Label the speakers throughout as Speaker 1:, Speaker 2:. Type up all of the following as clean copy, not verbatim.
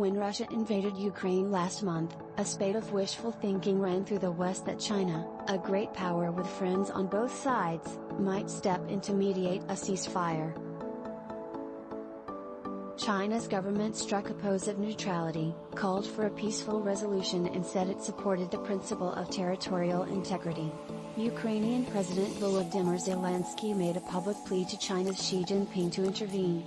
Speaker 1: When Russia invaded Ukraine last month, a spate of wishful thinking ran through the West that China, a great power with friends on both sides, might step in to mediate a ceasefire. China's government struck a pose of neutrality, called for a peaceful resolution and said it supported the principle of territorial integrity. Ukrainian President Volodymyr Zelensky made a public plea to China's Xi Jinping to intervene.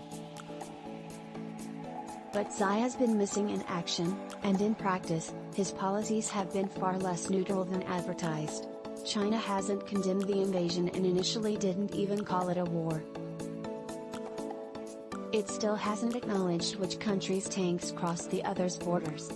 Speaker 1: But Xi has been missing in action, and in practice, his policies have been far less neutral than advertised. China hasn't condemned the invasion and initially didn't even call it a war. It still hasn't acknowledged which country's tanks crossed the other's borders.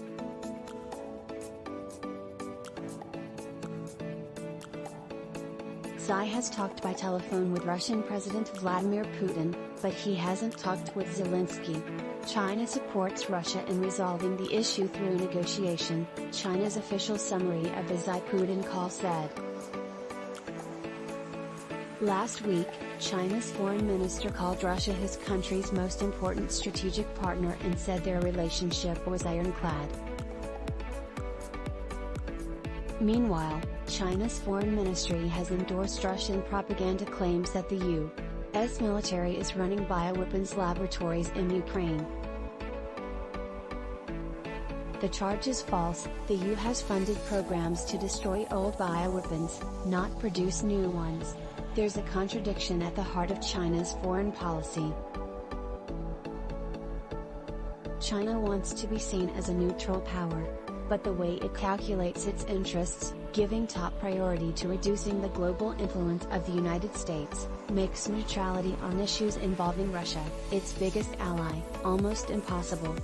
Speaker 1: Xi has talked by telephone with Russian President Vladmir Putin, but he hasn't talked with Zelensky. China supports Russia in resolving the issue through negotiation, China's official summary of the Xi-Putin call said. Last week, China's foreign minister called Russia his country's most important strategic partner and said their relationship was ironclad. Meanwhile, China's foreign ministry has endorsed Russian propaganda claims that the U.S. military is running bioweapons laboratories in Ukraine. The charge is false. The EU has funded programs to destroy old bioweapons, not produce new ones. There's a contradiction at the heart of China's foreign policy. China wants to be seen as a neutral power. But the way it calculates its interests, giving top priority to reducing the global influence of the United States, makes neutrality on issues involving Russia, its biggest ally, almost impossible.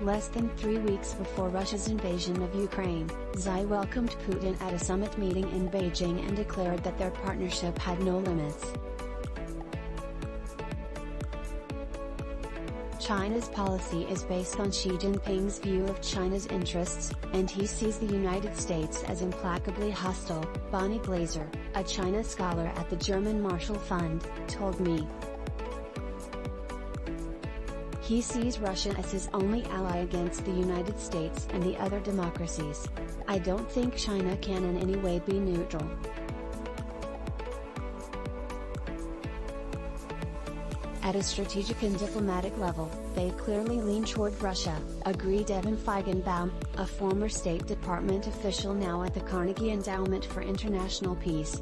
Speaker 1: Less than 3 weeks before Russia's invasion of Ukraine, Xi welcomed Putin at a summit meeting in Beijing and declared that their partnership had no limits. China's policy is based on Xi Jinping's view of China's interests, and he sees the United States as implacably hostile, Bonnie Glaser, a China scholar at the German Marshall Fund, told me. He sees Russia as his only ally against the United States and the other democracies. I don't think China can in any way be neutral. At a strategic and diplomatic level, they clearly lean toward Russia, agreed Evan Feigenbaum, a former State Department official now at the Carnegie Endowment for International Peace.